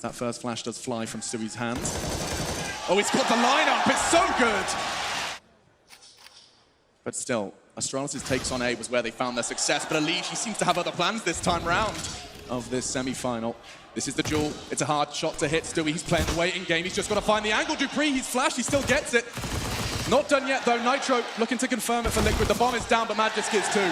That first flash does fly from Stewie's hands. Oh, he's got the lineup. It's so good. But still, Astralis' takes on A was where they found their success. But Elige, he seems to have other plans this time round of this semi-final. This is the duel. It's a hard shot to hit Stewie. He's playing the waiting game. He's just got to find the angle. Dupree, he's flashed. He still gets it. Not done yet, though. Nitro looking to confirm it for Liquid. The bomb is down, but Magisk is too.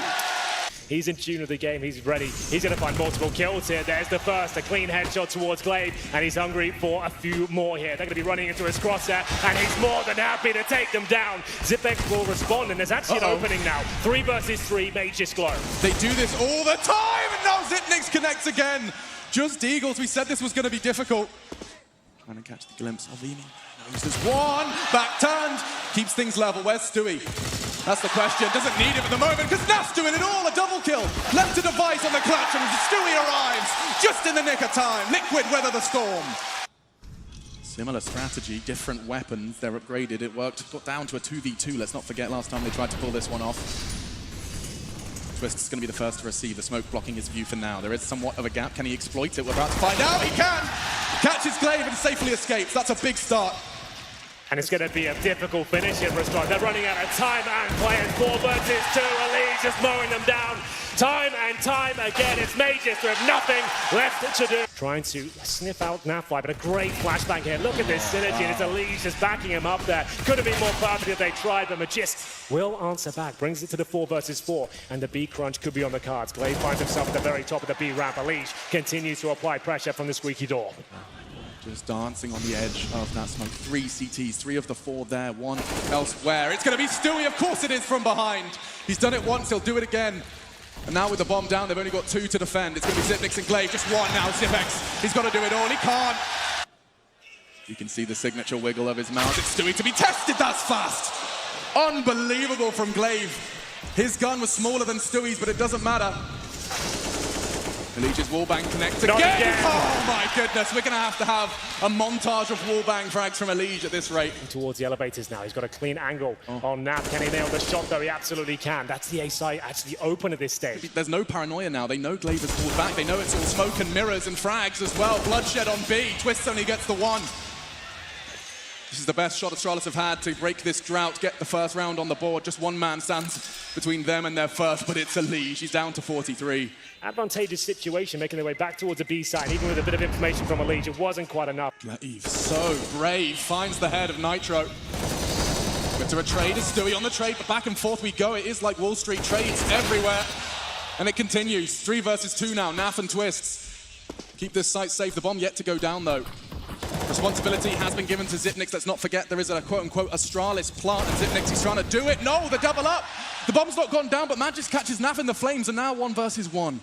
He's in tune with the game, he's ready. He's going to find multiple kills here. There's the first, a clean headshot towards Glaive, and he's hungry for a few more here. They're going to be running into his crosshair, and he's more than happy to take them down. Zipex will respond, and there's actually an opening now. 3 versus 3, Magisk glow. They do this all the time, and now Zipnix connects again. Just Eagles, we said this was going to be difficult. Trying to catch the glimpse of Emi. Uses one, back turned, keeps things level. Where's Stewie? That's the question. Doesn't need him at the moment because Naf's doing it all. A double kill. Left to Device on the clutch, and Stewie arrives just in the nick of time. Liquid weather the storm. Similar strategy, different weapons. They're upgraded. It worked. Got down to a 2v2. Let's not forget last time they tried to pull this one off. Twist's going to be the first to receive. The smoke blocking his view for now. There is somewhat of a gap. Can he exploit it? We're about to find out. He can! Catches Glaive and safely escapes. That's a big start. And it's going to be a difficult finish here for Astralis. They're running out of time and playing 4 versus 2. Elige just mowing them down. Time and time again. It's Magisk with nothing left to do. Trying to sniff out Nafly, but a great flashbang here. Look at this synergy, and it's Elige just backing him up there. Could have been more perfect if they tried, but Magisk will answer back. Brings it to the 4 versus 4, and the B crunch could be on the cards. Glaive finds himself at the very top of the B ramp. Elige continues to apply pressure from the squeaky door. Just dancing on the edge of that smoke. 3 CTs, 3 of the 4 there, 1 elsewhere. It's going to be Stewie, of course it is, from behind. He's done it once, he'll do it again. And now with the bomb down, they've only got 2 to defend. It's going to be Zipnix and Glaive, just 1 now. Zipex, he's got to do it all, he can't. You can see the signature wiggle of his mouth. It's Stewie to be tested, that's fast. Unbelievable from Glaive. His gun was smaller than Stewie's, but it doesn't matter. Elige's wallbang connects again. Oh my goodness, we're going to have a montage of wallbang frags from Elige at this rate. Towards the elevators now, he's got a clean angle on Naf. Can he nail the shot though? He absolutely can. That's the A site actually open at this stage. There's no paranoia now. They know Glaive has pulled back. They know it's all smoke and mirrors and frags as well. Bloodshed on B. Twist only gets the 1. This is the best shot Astralis have had to break this drought, get the first round on the board. Just 1 man stands between them and their first, but it's Elige. He's down to 43. Advantageous situation, making their way back towards the B side. Even with a bit of information from Elige, it wasn't quite enough. Glaive, so brave, finds the head of Nitro. But to a trade is Stewie on the trade, but back and forth we go. It is like Wall Street trades everywhere. And it continues. 3 versus 2 now, Naf and Twists. Keep this site safe. The bomb yet to go down, though. Responsibility has been given to Zipnix. Let's not forget there is a quote-unquote Astralis plant, and Zipnix, he's trying to do it. No, the double up. The bomb's not gone down, but Magisk catches Naf in the flames, and now 1 versus 1.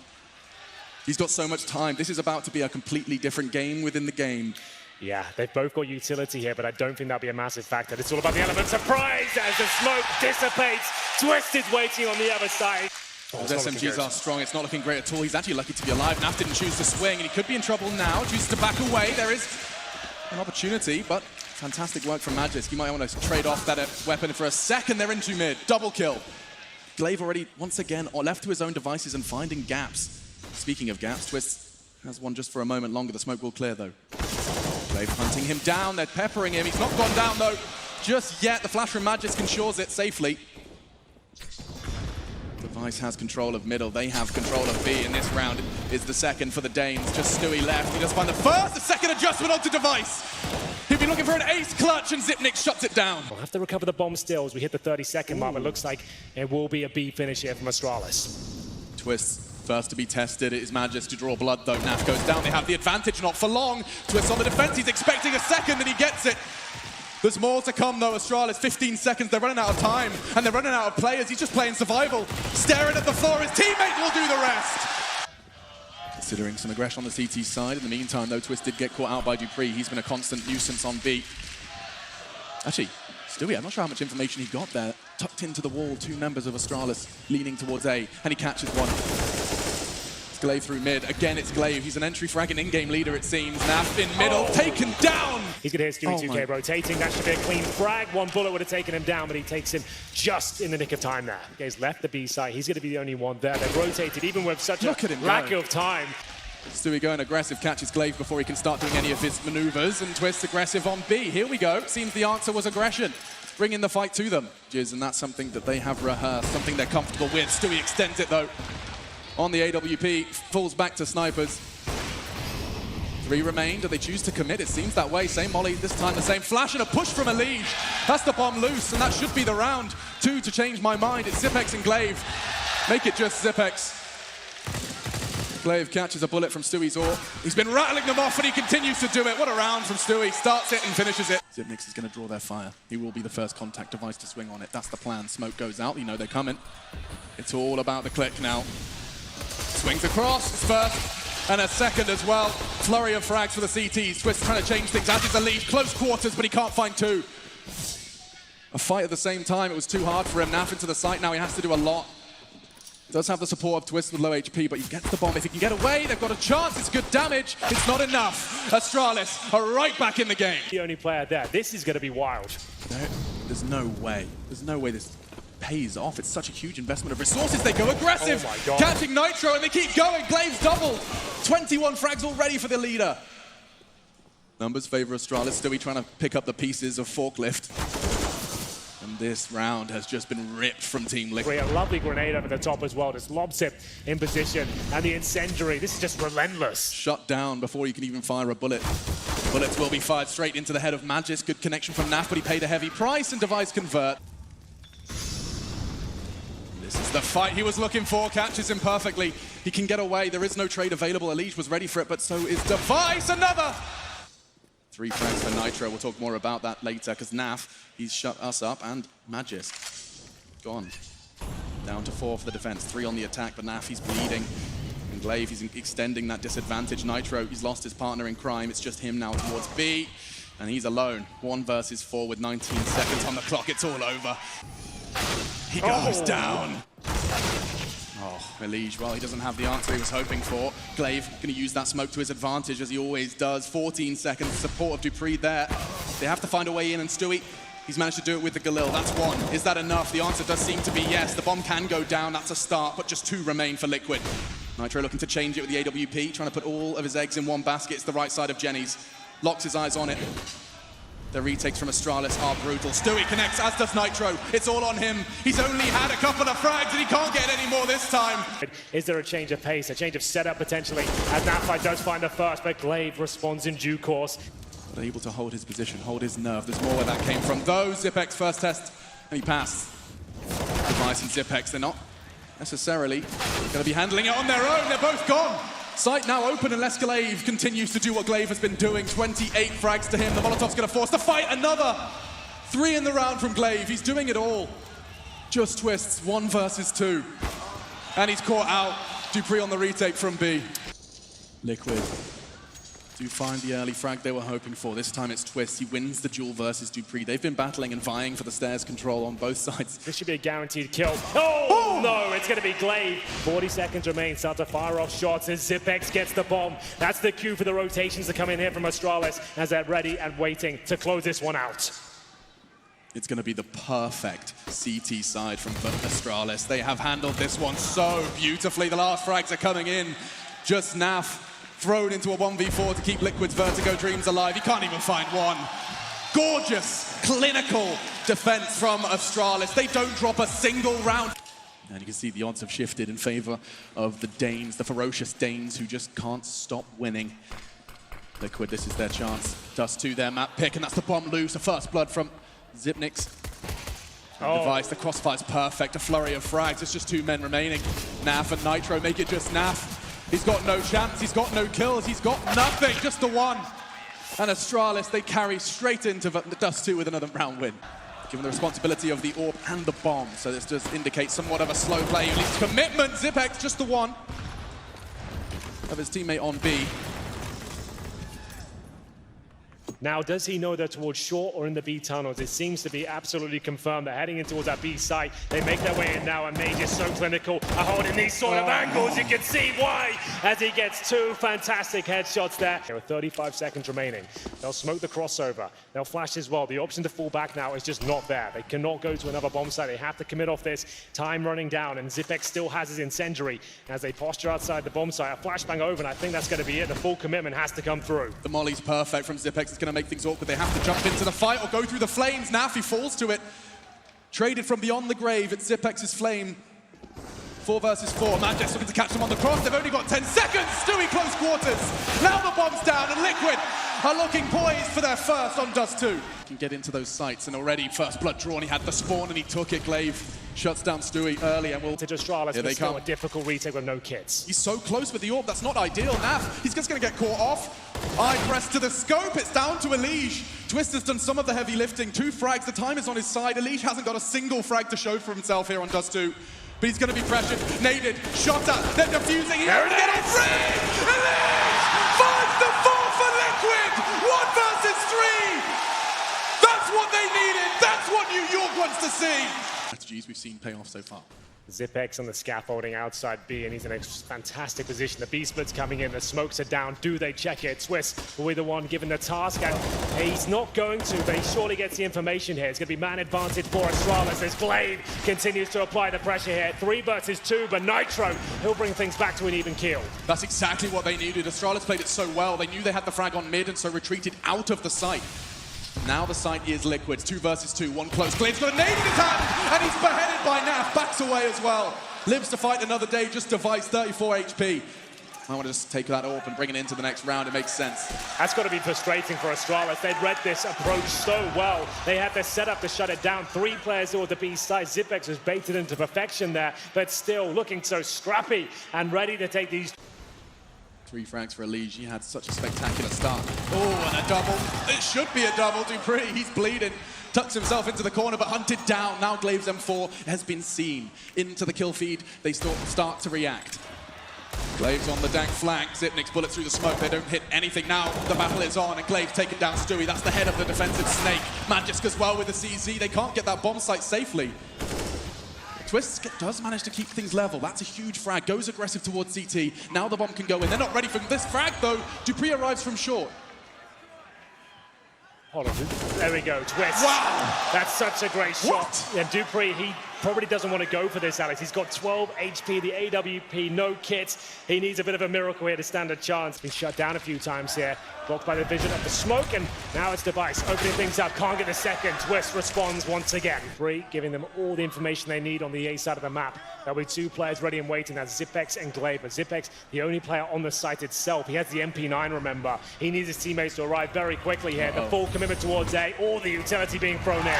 He's got so much time. This is about to be a completely different game within the game. Yeah, they've both got utility here, but I don't think that'll be a massive factor. It's all about the element of surprise as the smoke dissipates. Twist is waiting on the other side. Those SMGs are strong. It's not looking great at all. He's actually lucky to be alive. Naf didn't choose to swing, and he could be in trouble now. Chooses to back away. There is an opportunity, but fantastic work from Magisk. He might want to trade off that weapon for a second. They're into mid. Double kill. Glaive already, once again, left to his own devices and finding gaps. Speaking of gaps, Twist has one just for a moment longer. The smoke will clear, though. Glaive hunting him down. They're peppering him. He's not gone down, though, just yet. The flash from Magisk ensures it safely. Device has control of middle. They have control of B, and this round is the second for the Danes. Just Stewie left. He does find the first, the second adjustment onto Device. He'd be looking for an ace clutch, and Zipnix shuts it down. We'll have to recover the bomb still as we hit the 30-second mark. It looks like it will be a B finish here from Astralis. Twist first to be tested. It is Magisk to draw blood, though. Naf goes down. They have the advantage, not for long. Twist on the defense. He's expecting a second, and he gets it. There's more to come, though. Astralis, 15 seconds. They're running out of time, and they're running out of players. He's just playing survival. Staring at the floor. His teammate will do the rest. Considering some aggression on the CT side. In the meantime, though, Twist did get caught out by Dupree. He's been a constant nuisance on B. Actually, Stewie, I'm not sure how much information he got there. Tucked into the wall, 2 members of Astralis leaning towards A, and he catches 1. It's Glaive through mid. Again, it's Glaive. He's an entry frag and in-game leader, it seems. Naf in middle, taken down! He's going to hear Stewie 2K rotating. That should be a clean frag. 1 bullet would have taken him down, but he takes him just in the nick of time there. He's left the B side. He's going to be the only one there. They've rotated, even with such a lack of time. Stewie going aggressive, catches Glaive before he can start doing any of his maneuvers, and Twist aggressive on B. Here we go. Seems the answer was aggression. Bringing the fight to them. And that's something that they have rehearsed, something they're comfortable with. Stewie extends it though. On the AWP, falls back to snipers. 3 remain. Do they choose to commit? It seems that way. Same molly, this time the same flash and a push from Elige. That's the bomb loose, and that should be the round. 2 to change my mind. It's Zipex and Glaive. Make it just Zipex. Glaive catches a bullet from Stewie's ore. He's been rattling them off, and he continues to do it. What a round from Stewie. Starts it and finishes it. Zipnix is going to draw their fire. He will be the first contact device to swing on it. That's the plan. Smoke goes out. You know they're coming. It's all about the click now. Swings across. It's first. And a second as well. Flurry of frags for the CTs. Twist trying to change things, as is Elige. Close quarters, but he can't find 2. A fight at the same time. It was too hard for him. Naf into the site now. He has to do a lot. Does have the support of Twist with low HP, but he gets the bomb. If he can get away, they've got a chance. It's good damage. It's not enough. Astralis are right back in the game. The only player there. This is going to be wild. There's no way. There's no way this pays off. It's such a huge investment of resources. They go aggressive. Oh my God. Catching Nitro, and they keep going. Glaive's doubled. 21 frags already for the leader. Numbers favor Astralis. Stewie trying to pick up the pieces of Forklift. And this round has just been ripped from Team Liquid. A lovely grenade over the top as well. Just lobs it in position. And the incendiary. This is just relentless. Shut down before you can even fire a bullet. Bullets will be fired straight into the head of Magis. Good connection from Naf, but he paid a heavy price, and Device convert. This is the fight he was looking for. Catches him perfectly. He can get away. There is no trade available. Elige was ready for it, but so is Device. Another! 3 frags for Nitro. We'll talk more about that later, because Naf, he's shut us up, and Magis gone. Down to 4 for the defense. 3 on the attack, but Naf, he's bleeding. And Glaive, he's extending that disadvantage. Nitro, he's lost his partner in crime. It's just him now towards B, and he's alone. 1 versus 4 with 19 seconds on the clock. It's all over. He goes down. Oh, Elige, well, he doesn't have the answer he was hoping for. Glaive going to use that smoke to his advantage, as he always does. 14 seconds, support of Dupree there. They have to find a way in, and Stewie, he's managed to do it with the Galil. That's 1. Is that enough? The answer does seem to be yes. The bomb can go down. That's a start, but just 2 remain for Liquid. Nitro looking to change it with the AWP, trying to put all of his eggs in one basket. It's the right side of Jenny's. Locks his eyes on it. The retakes from Astralis are brutal. Stewie connects, as does Nitro. It's all on him. He's only had a couple of frags, and he can't get any more this time. Is there a change of pace, a change of setup potentially? As that fight does find the first, but Glaive responds in due course. But able to hold his position, hold his nerve. There's more where that came from. Those Zipex first test, and he passed. Device and Zipex, they're not necessarily going to be handling it on their own. They're both gone. Sight now open unless Glaive continues to do what Glaive has been doing. 28 frags to him. The Molotov's going to force the fight. Another 3 in the round from Glaive. He's doing it all. Just Twists, 1 versus 2. And he's caught out. Dupree on the retake from B. Liquid do find the early frag they were hoping for. This time it's Twist. He wins the duel versus Dupree. They've been battling and vying for the stairs control on both sides. This should be a guaranteed kill. Oh, no, it's going to be Glaive. 40 seconds remain. Start to fire off shots as Zipex gets the bomb. That's the cue for the rotations to come in here from Astralis as they're ready and waiting to close this one out. It's going to be the perfect CT side from Astralis. They have handled this one so beautifully. The last frags are coming in. Just Naf thrown into a 1v4 to keep Liquid's Vertigo dreams alive. He can't even find 1. Gorgeous, clinical defense from Astralis. They don't drop a single round. And you can see the odds have shifted in favor of the Danes, the ferocious Danes who just can't stop winning. Liquid, this is their chance. Dust to their map pick, and that's the bomb loose. A first blood from Zipnix. Device, the crossfire's perfect. A flurry of frags. It's just 2 men remaining. Naf and Nitro make it just Naf. He's got no chance, he's got no kills, he's got nothing, just the 1. And Astralis, they carry straight into Dust 2 with another round win. Given the responsibility of the orb and the bomb, so this does indicate somewhat of a slow play. At least commitment, Zipex, just the 1 of his teammate on B. Now, does he know they're towards short or in the B tunnels? It seems to be absolutely confirmed. They're heading in towards that B site. They make their way in now, and Mage is so clinical. Holding these sort of angles, you can see why, as he gets two fantastic headshots there. There are 35 seconds remaining. They'll smoke the crossover. They'll flash as well. The option to fall back now is just not there. They cannot go to another bomb site. They have to commit off this. Time running down, and Zipex still has his incendiary as they posture outside the bomb site. A flashbang over, and I think that's going to be it. The full commitment has to come through. The molly's perfect from Zipex. It's going to make things awkward. They have to jump into the fight or go through the flames. Nafi falls to it. Traded from beyond the grave. It's Zipex's flame. 4 versus 4. Manjess looking to catch them on the cross. They've only got 10 seconds. Stewie close quarters. Now the bomb's down, and Liquid are looking poised for their first on Dust 2. Can get into those sites, and already first blood drawn. He had the spawn and he took it. Glaive shuts down Stewie early, and will to Astralis, but still a difficult retake with no kits. He's so close with the orb. That's not ideal. Nav, he's just going to get caught off. Eye press to the scope. It's down to Elige. Twist has done some of the heavy lifting. 2 frags. The time is on his side. Elige hasn't got a single frag to show for himself here on Dust 2. But he's going to be pressured, naded, shot at, they're defusing, he has to get on free! Elige finds the 4 for Liquid! 1 versus 3! That's what they needed, that's what New York wants to see! Strategies we've seen pay off so far. Zipex on the scaffolding outside B, and he's in a fantastic position. The B split's coming in, the smokes are down. Do they check it? Twist will be the one given the task, and he's not going to, but he surely gets the information here. It's going to be man advantage for Astralis as Glaive continues to apply the pressure here. 3 versus 2, but Nitro, he'll bring things back to an even keel. That's exactly what they needed. Astralis played it so well. They knew they had the frag on mid, and so retreated out of the site. Now the site is Liquid's. 2 versus 2, 1 close. Glaive's got a nade in his hand, and he's beheaded by Naf. Backs away as well. Lives to fight another day, just device 34 HP. I want to just take that orb and bring it into the next round. It makes sense. That's got to be frustrating for Astralis. They'd read this approach so well. They had the setup to shut it down. 3 players all the B side. Zipex was baited into perfection there, but still looking so scrappy and ready to take these. 3 frags for Elige. He had such a spectacular start. Oh, and a double. It should be a double. Dupree, he's bleeding. Tucks himself into the corner, but hunted down. Now Glaive's M4 has been seen. Into the kill feed, they start to react. Glaive's on the dank flank. Zipnik's bullet through the smoke. They don't hit anything. Now the battle is on, and Glaive's taken down Stewie. That's the head of the defensive snake. Magisk as well with the CZ. They can't get that bomb site safely. Twist does manage to keep things level. That's a huge frag. Goes aggressive towards CT. Now the bomb can go in. They're not ready for this frag, though. Dupree arrives from short. Hold on. There we go. Twist. Wow! That's such a great shot. Yeah, Dupree, he probably doesn't want to go for this, Alex. He's got 12 HP, the AWP, no kits. He needs a bit of a miracle here to stand a chance. Been shut down a few times here. Blocked by the vision of the smoke, and now it's Device opening things up. Can't get the second. Twist responds once again. Dupree giving them all the information they need on the A side of the map. There'll be 2 players ready and waiting. That's Zipex and Glaive. But Zipex, the only player on the site itself. He has the MP9, remember. He needs his teammates to arrive very quickly here. The full commitment towards A, all the utility being thrown in.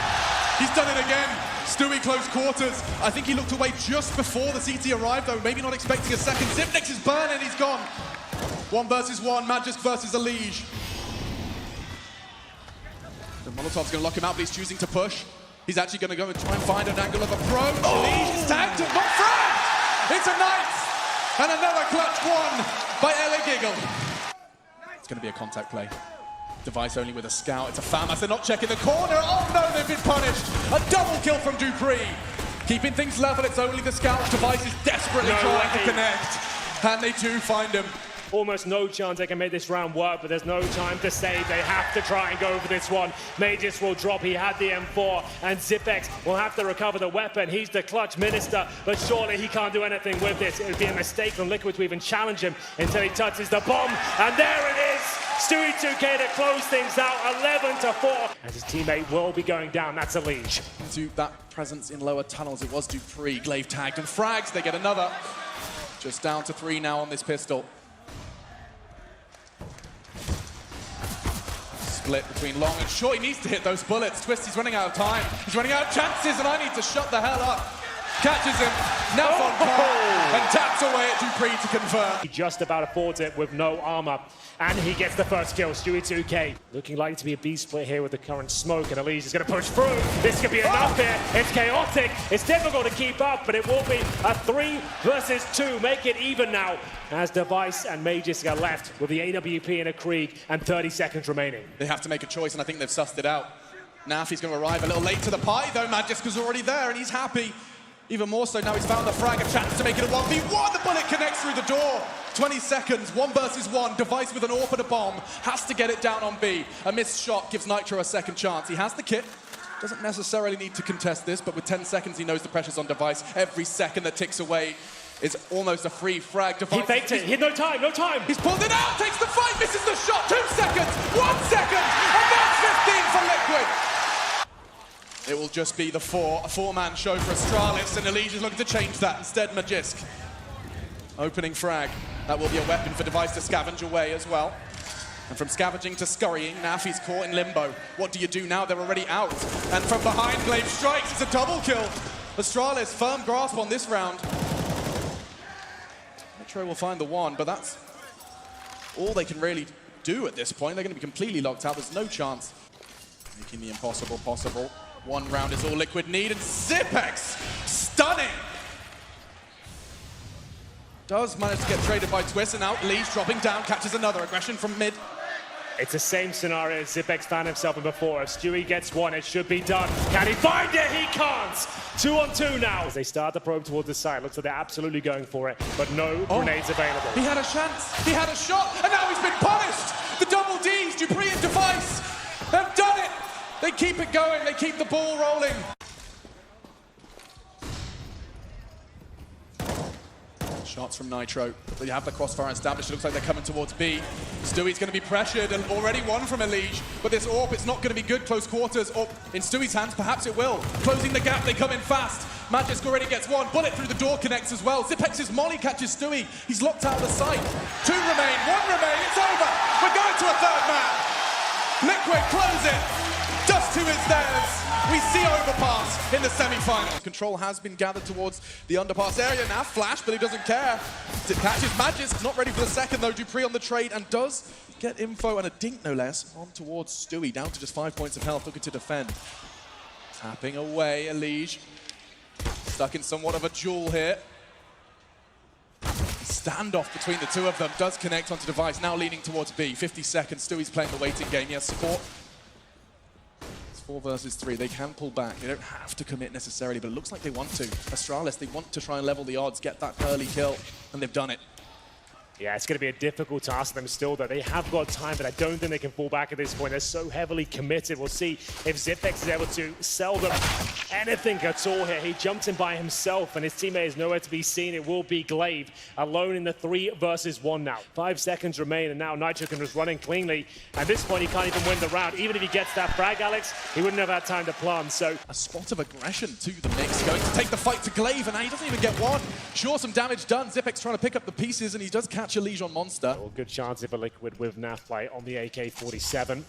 He's done it again. Stewie close quarters. I think he looked away just before the CT arrived, though. Maybe not expecting a second. Zipnix is burning. He's gone. 1 versus 1. Magisk versus Elige. The Molotov's going to lock him out, but he's choosing to push. He's actually going to go and try and find an angle of approach. Elige is tagged, not fragged! It's a ninth! And another clutch one by Ella Giggle. It's going to be a contact play. Device only with a scout. It's a FAMAS. They're not checking the corner. Oh no, they've been punished. A double kill from Dupree. Keeping things level, it's only the scout. Device is desperately trying to connect. And they do find him. Almost no chance they can make this round work, but there's no time to save. They have to try and go for this one. Magus will drop. He had the M4, and Zipex will have to recover the weapon. He's the clutch minister, but surely he can't do anything with this. It would be a mistake from Liquid to even challenge him until he touches the bomb, and there it is! Stewie 2K to close things out, 11-4. As his teammate will be going down, that's Elige. To that presence in lower tunnels, it was Dupree. Glaive tagged and frags, they get another. Just down to 3 now on this pistol. Split between long and short. He needs to hit those bullets. Twist, he's running out of time. He's running out of chances, and I need to shut the hell up. catches him. Now on par and taps away at Dupree to convert. He just about affords it with no armor. And he gets the first kill, Stewie 2K. Looking likely to be a B split here with the current smoke, and Elise is going to push through. This could be enough here. It's chaotic. It's difficult to keep up, but it will be a 3 versus 2. Make it even now as Device and Magus are left with the AWP and a Krieg and 30 seconds remaining. They have to make a choice, and I think they've sussed it out. Nafi's going to arrive a little late to the party, though. Magiska's already there, and he's happy. Even more so now he's found the frag, a chance to make it a 1v1. The bullet connects through the door. 20 seconds, 1 versus 1. Device with an AWP and a bomb. Has to get it down on B. A missed shot gives Nitro a second chance. He has the kit. Doesn't necessarily need to contest this, but with 10 seconds, he knows the pressure's on Device. Every second that ticks away is almost a free frag. Device, he faked it. He had no time, no time. He's pulled it out, takes the fight, misses the shot. 2 seconds, 1 second, and that's 15 for Liquid. It will just be a four-man show for Astralis, and Elise is looking to change that. Instead, Magisk. Opening frag. That will be a weapon for Device to scavenge away as well. And from scavenging to scurrying, Nafi's caught in limbo. What do you do now? They're already out. And from behind, Glaive strikes. It's a double kill. Astralis, firm grasp on this round. Metro will find the 1, but that's all they can really do at this point. They're going to be completely locked out. There's no chance. Making the impossible possible. 1 round is all Liquid need, and Zipex, stunning! Does manage to get traded by Twist, and now Lee's dropping down, catches another aggression from mid. It's the same scenario as Zipex found himself in before. If Stewie gets 1, it should be done. Can he find it? He can't! 2 on 2 now. As they start the probe towards the side, looks like they're absolutely going for it, but no grenades available. He had a chance, he had a shot, and now he's been punished! The double Ds, Dupree and Device, have done it! They keep it going, they keep the ball rolling. Shots from Nitro. They have the crossfire established. It looks like they're coming towards B. Stewie's going to be pressured, and already 1 from Elige. But this AWP, it's not going to be good close quarters. Or in Stewie's hands, perhaps it will. Closing the gap, they come in fast. Magisk already gets 1. Bullet through the door connects as well. Zipex's molly catches Stewie. He's locked out of the sight. 2 remain, 1 remain. It's over. We're going to a 3rd man. Liquid close it. Dust 2 is theirs. We see overpass in the semi-final. Control has been gathered towards the underpass area now. Flash, but he doesn't care. It catches Magisk, not ready for the second though. Dupree on the trade and does get info and a dink no less on towards Stewie. Down to just 5 points of health, looking to defend. Tapping away, Elige. Stuck in somewhat of a duel here. Standoff between the 2 of them does connect onto Device, now leaning towards B. 50 seconds, Stewie's playing the waiting game. He has support. 4 versus 3, they can pull back. They don't have to commit necessarily, but it looks like they want to. Astralis, they want to try and level the odds, get that early kill, and they've done it. Yeah, it's going to be a difficult task for them still, though. They have got time, but I don't think they can fall back at this point. They're so heavily committed. We'll see if Zipex is able to sell them anything at all here. He jumped in by himself, and his teammate is nowhere to be seen. It will be Glaive alone in the 3 versus 1 now. 5 seconds remain, and now Nitro can just run in cleanly. At this point, he can't even win the round. Even if he gets that frag, Alex, he wouldn't have had time to plant. So a spot of aggression to the mix, going to take the fight to Glaive, and now he doesn't even get 1. Sure, some damage done. Zipex trying to pick up the pieces, and he does catch a Legion Monster. Well, good chance if a Liquid with Naflight on the AK-47.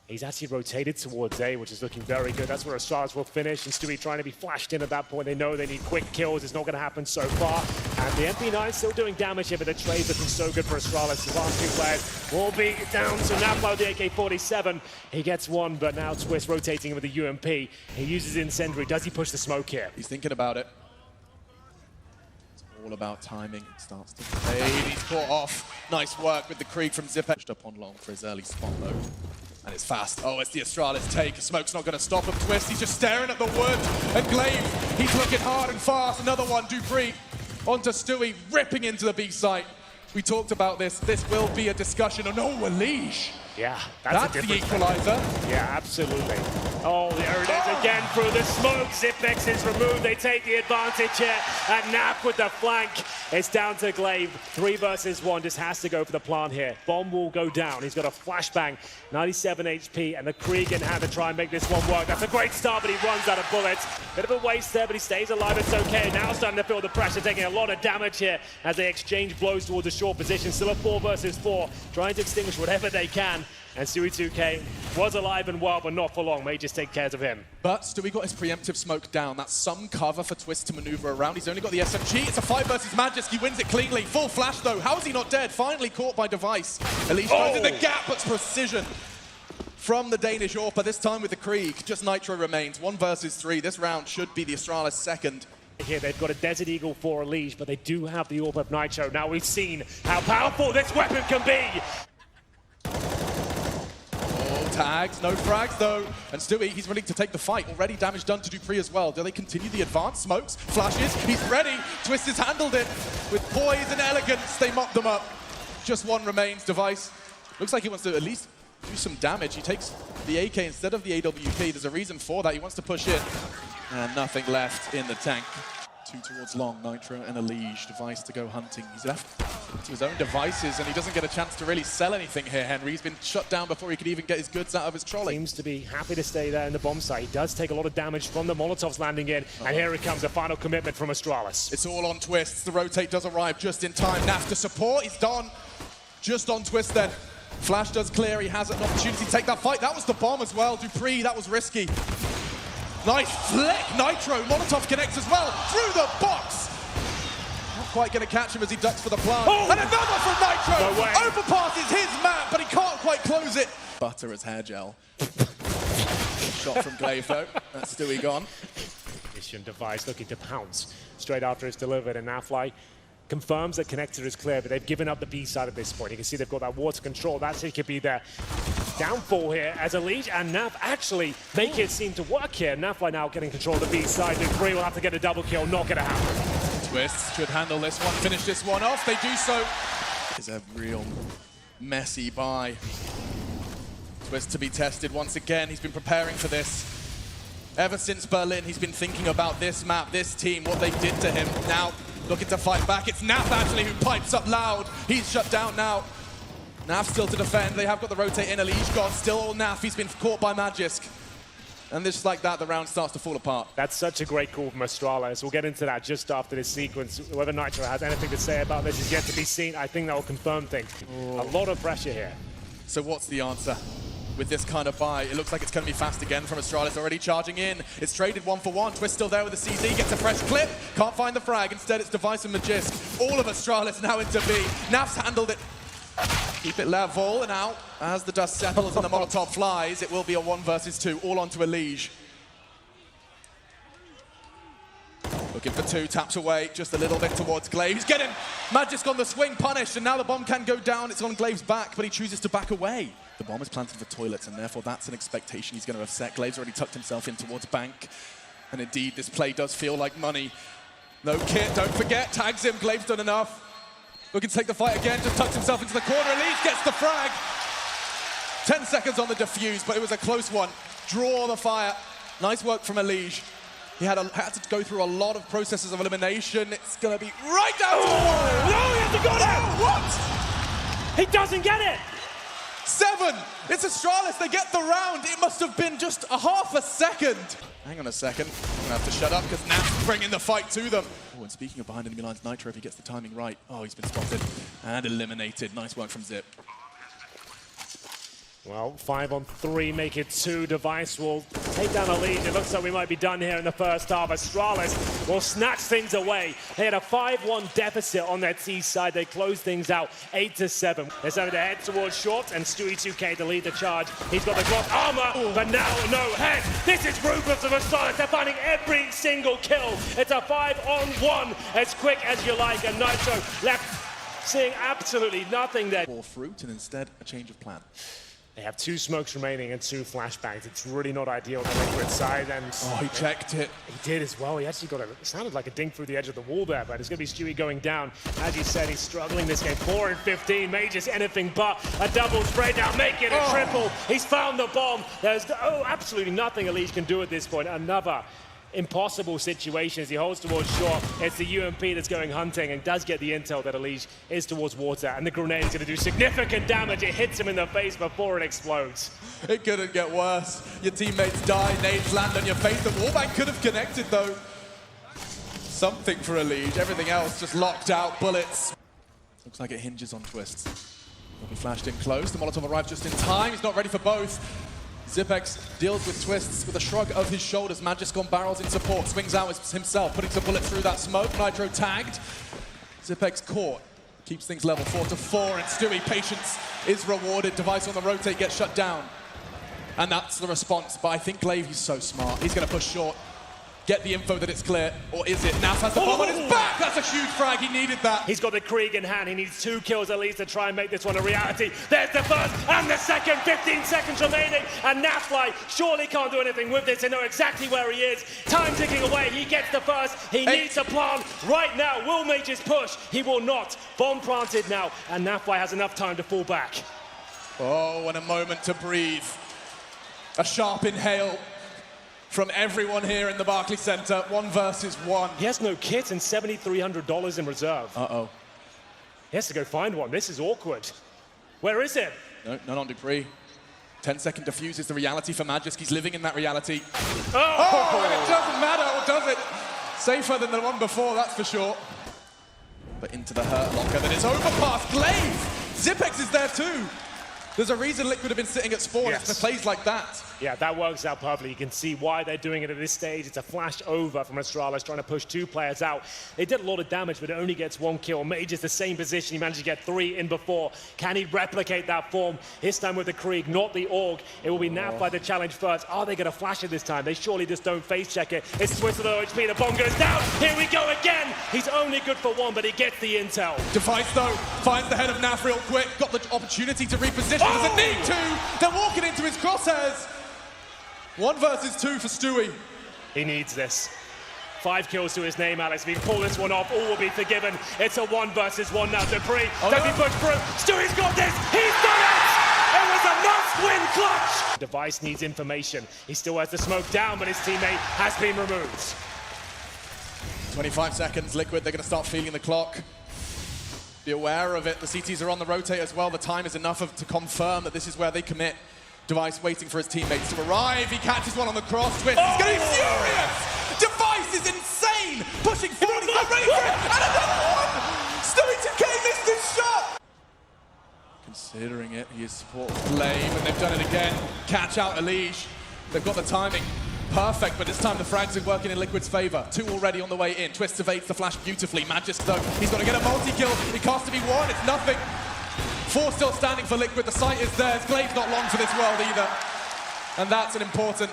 He's actually rotated towards A, which is looking very good. That's where Astralis will finish, and Stewie trying to be flashed in at that point. They know they need quick kills. It's not going to happen so far. And the MP9 still doing damage here, but the trade looking so good for Astralis. The last 2 players will be down to Naflight with the AK-47. He gets 1, but now Twist rotating with the UMP. He uses Incendiary. Does he push the smoke here? He's thinking about it. All about timing. It starts to fade. He's caught off. Nice work with the Krieg from Zipex. Up on long for his early spot though. And it's fast. Oh, it's the Astralis take. Smoke's not going to stop him. Twist, he's just staring at the wood. And Glaive, he's looking hard and fast. Another one, Dupree onto Stewie, ripping into the B site. We talked about this. This will be a discussion. Oh no, Elige. Yeah, that's the equalizer. Yeah, absolutely. Oh, there it is again through the smoke. Zipex is removed. They take the advantage here. And Nap with the flank. It's down to Glaive. 3 versus 1. Just has to go for the plant here. Bomb will go down. He's got a flashbang. 97 HP. And the Krieg in hand to try and make this one work. That's a great start, but he runs out of bullets. Bit of a waste there, but he stays alive. It's okay. Now starting to feel the pressure, taking a lot of damage here as they exchange blows towards a short position. Still a 4 versus 4. Trying to extinguish whatever they can. And Stewie 2K was alive and well, but not for long. May just take care of him. But Stewie got his preemptive smoke down. That's some cover for Twist to maneuver around. He's only got the SMG. It's a 5 versus Magisk. He wins it cleanly. Full flash, though. How is he not dead? Finally caught by Device. Elise goes in the gap, but precision from the Danish AWP, this time with the Krieg. Just Nitro remains. 1 versus 3. This round should be the Astralis second. Here they've got a Desert Eagle for Elige, but they do have the AWP of Nitro. Now we've seen how powerful this weapon can be. Tags, no frags though, and Stewie, he's willing to take the fight. Already damage done to Dupree as well. Do they continue the advance? Smokes, flashes, he's ready. Twist has handled it with poise and elegance. They mop them up. Just 1 remains. Device looks like he wants to at least do some damage. He takes the AK instead of the AWP. There's a reason for that. He wants to push in, and nothing left in the tank. 2 towards long, Nitro and Elige. Device to go hunting. He's left to his own devices, and he doesn't get a chance to really sell anything here, Henry. He's been shut down before he could even get his goods out of his trolley. Seems to be happy to stay there in the bomb site. He does take a lot of damage from the Molotovs landing in, and here it comes, a final commitment from Astralis. It's all on Twists. The rotate does arrive just in time. Naf to support. He's done. Just on Twist then. Flash does clear. He has an opportunity to take that fight. That was the bomb as well. Dupree, that was risky. Nice flick. Nitro. Molotov connects as well. Through the box. Not quite going to catch him as he ducks for the plant. Oh! And another from Nitro. No way. Overpasses his map, but he can't quite close it. Butter as hair gel. Shot from Glaive though. That's Stewie gone. Mission Device looking to pounce straight after it's delivered, and Nafly confirms that connector is clear, but they've given up the B side at this point. You can see they've got that water control. That could be their downfall here as Elige and Naf actually make it seem to work here. Nafly now getting control of the B side. Dupree will have to get a double kill. Not going to happen. Twist should handle this one, finish this one off. They do so. It's a real messy buy. Twist to be tested once again. He's been preparing for this. Ever since Berlin, he's been thinking about this map, this team, what they did to him. Now, looking to fight back. It's Naf actually who pipes up loud. He's shut down now. Naf still to defend. They have got the rotate in. Elige gone. Still all Naf. He's been caught by Magisk. And just like that, the round starts to fall apart. That's such a great call from Astralis. We'll get into that just after this sequence. Whether Nitro has anything to say about this is yet to be seen. I think that will confirm things. A lot of pressure here. So what's the answer? With this kind of buy, it looks like it's going to be fast again from Astralis, already charging in. It's traded 1 for 1. Twist still there with the CZ, gets a fresh clip. Can't find the frag. Instead, it's Device and Magisk. All of Astralis now into B. Naf's handled it. Keep it level, and out as the dust settles and the Molotov flies. It will be a 1 versus 2, all onto Elige. Looking for 2, taps away just a little bit towards Glaive. He's getting Magisk on the swing, punished, and now the bomb can go down. It's on Glaive's back, but he chooses to back away. The bomb is planted for toilets, and therefore that's an expectation he's going to have set. Glaive's already tucked himself in towards bank. And indeed, this play does feel like money. No kit, don't forget, tags him. Glaive's done enough. Looking to take the fight again, just tucks himself into the corner. Elige gets the frag. 10 seconds on the defuse, but it was a close one. Draw the fire. Nice work from Elige. He had to go through a lot of processes of elimination. It's going to be right down to the wire. No, he hasn't got it! What? He doesn't get it! 7! It's Astralis, they get the round. It must have been just a half a second. Hang on a second. I'm going to have to shut up because Naf's bringing the fight to them. Oh, and speaking of behind enemy lines, Nitro, if he gets the timing right. Oh, he's been spotted and eliminated. Nice work from Zip. Well, 5 on 3, make it 2. Device will take down Elige. It looks like we might be done here in the first half. Astralis will snatch things away. They had a 5-1 deficit on their T side. They closed things out 8-7. They're starting to head towards short, and Stewie 2K to lead the charge. He's got the Glock armor, but now no head. This is ruthless of Astralis. They're finding every single kill. It's a 5-on-1, as quick as you like, and Nitro left seeing absolutely nothing there. Or fruit, and instead a change of plan. They have 2 smokes remaining and 2 flashbangs. It's really not ideal on the liquid side. And oh, he checked it. He did as well. He actually got it sounded like a dink through the edge of the wall there, but it's going to be Stewie going down. As you said, he's struggling this game. 4 and 15, may just anything but a double spray now, make it a triple. He's found the bomb. There's absolutely nothing Elige can do at this point. Another impossible situation as he holds towards shore. It's the UMP that's going hunting and does get the intel that Elige is towards water, and the grenade is going to do significant damage. It hits him in the face before it explodes. It couldn't get worse. Your teammates die, nades land on your face. The wallbang could have connected though. Something for Elige. Everything else just locked out, bullets. Looks like it hinges on Twists. Will be flashed in close. The Molotov arrives just in time. He's not ready for both. Zipex deals with twists with a shrug of his shoulders. Magisk barrels in support. Swings out himself, putting some bullet through that smoke. Nitro tagged. Zipex caught. Keeps things level 4-4. And Stewie, patience is rewarded. Device on the rotate gets shut down. And that's the response. But I think Glaive, he's so smart. He's going to push short. Get the info that it's clear, or is it? Naf has the bomb on his back! That's a huge frag, he needed that. He's got the Krieg in hand, he needs 2 kills at least to try and make this one a reality. There's the first and the second, 15 seconds remaining, and Nafly surely can't do anything with this. They know exactly where he is. Time ticking away, he gets the first, he needs a plant right now. Will Mages push? He will not. Bomb planted now, and Nafly has enough time to fall back. Oh, and a moment to breathe. A sharp inhale from everyone here in the Barclays Center. 1 versus 1. He has no kit and $7,300 in reserve. Uh-oh. He has to go find one. This is awkward. Where is it? No, not on Dupree. 10-second defuse is the reality for Magisk. He's living in that reality. Oh! And it doesn't matter, or does it? Safer than the one before, that's for sure. But into the hurt locker, then it's overpass. Glaive! Zipex is there too. There's a reason Liquid have been sitting at spawn. Yes. It's for plays like that. Yeah, that works out perfectly. You can see why they're doing it at this stage. It's a flash over from Astralis, trying to push 2 players out. They did a lot of damage, but it only gets 1 kill. Mage is the same position. He managed to get 3 in before. Can he replicate that form? This time with the Krieg, not the Org. It will be Nafly the challenge first. Are they going to flash it this time? They surely just don't face check it. It's twisted OHP. The bomb goes down. Here we go again. He's only good for 1, but he gets the intel. Device, though, finds the head of Naf real quick. Got the opportunity to reposition. Doesn't need to. They're walking into his crosshairs. 1 versus 2 for Stewie. He needs this. 5 kills to his name, Alex. If he can pull this one off, all will be forgiven. It's a 1 versus 1 now. Dupree, does he push through? Stewie's got this. He's done it! It was a must-win clutch! Device needs information. He still has the smoke down, but his teammate has been removed. 25 seconds, Liquid. They're going to start feeling the clock. Be aware of it. The CTs are on the rotate as well. The time is enough to confirm that this is where they commit. Device waiting for his teammates to arrive. He catches one on the cross. Twist. He's going to be furious. Device is insane. Pushing forward. He's not ready for it. And another one. Stewie 2K missed his shot. Considering it, he is support Glaive, and they've done it again. Catch out Elige. They've got the timing perfect, but this time the frags are working in Liquid's favor. 2 already on the way in. Twist evades the flash beautifully. Magisk, though, he's got to get a multi-kill. He casts to be 1. It's nothing. 4 still standing for Liquid. The sight is theirs. Glaive's not long for this world either. And that's an important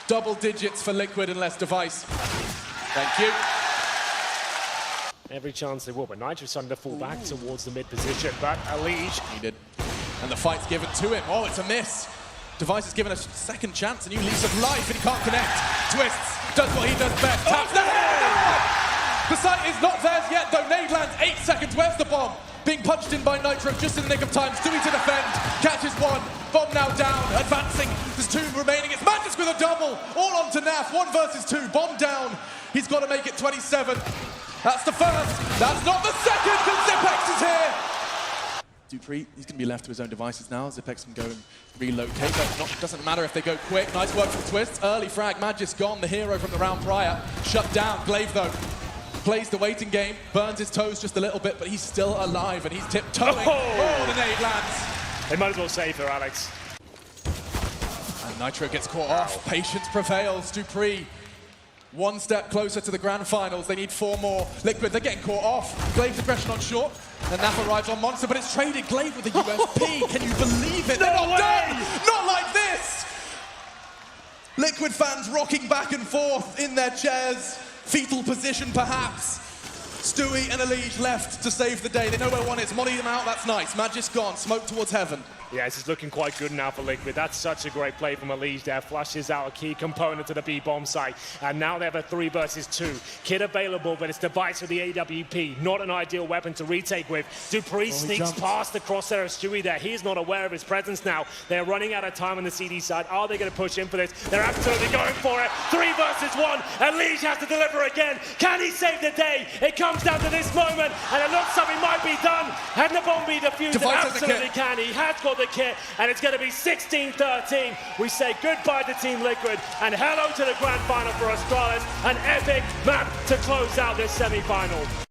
double digits for Liquid and less Device. Thank you. Every chance they will, but Nitro's starting to fall back towards the mid position. But Elige needed. And the fight's given to him. Oh, it's a miss. Device is given a second chance, a new lease of life, and he can't connect. Twists, does what he does best. Taps the head! The sight is not theirs yet, though. Nade lands 8 seconds. Where's the bomb? Being punched in by Nitro just in the nick of time. Stewie to defend, catches 1. Bomb now down, advancing. There's 2 remaining. It's Magisk with a double. All on to Naf, 1 versus 2. Bomb down. He's got to make it 27. That's the first. That's not the second, and Zipex is here. Dupree, he's going to be left to his own devices now. Zipex can go and relocate. Doesn't matter if they go quick. Nice work from Twist. Early frag. Magisk gone, the hero from the round prior. Shut down. Glaive, though, plays the waiting game. Burns his toes just a little bit, but he's still alive, and he's tiptoeing. Oh, the nade lands. They might as well save her, Alex. And Nitro gets caught off. Patience prevails. Dupree 1 step closer to the grand finals. They need 4 more. Liquid, they're getting caught off. Glaive's aggression on short. And Naf arrives on Monster, but it's traded. Glaive with the USP. Can you believe it? They're not done! Not like this! Liquid fans rocking back and forth in their chairs. Fetal position, perhaps. Stewie and Elige left to save the day. They know where 1 is. Molly them out, that's nice. Magisk gone. Smoke towards heaven. Yeah, this is looking quite good now for Liquid. That's such a great play from Elige there. Flushes out a key component to the B-bomb site. And now they have a 3 versus 2. Kit available, but it's Device with the AWP. Not an ideal weapon to retake with. Dupree sneaks past the crosshair of Stewie there. He's not aware of his presence now. They're running out of time on the CD side. Are they going to push in for this? They're absolutely going for it. 3 versus 1. Elige has to deliver again. Can he save the day? It comes down to this moment, and it looks like it might be done. Can the bomb be defused? Absolutely can. He has got the kit, and it's going to be 16-13. We say goodbye to Team Liquid and hello to the grand final for Astralis. An epic map to close out this semi-final.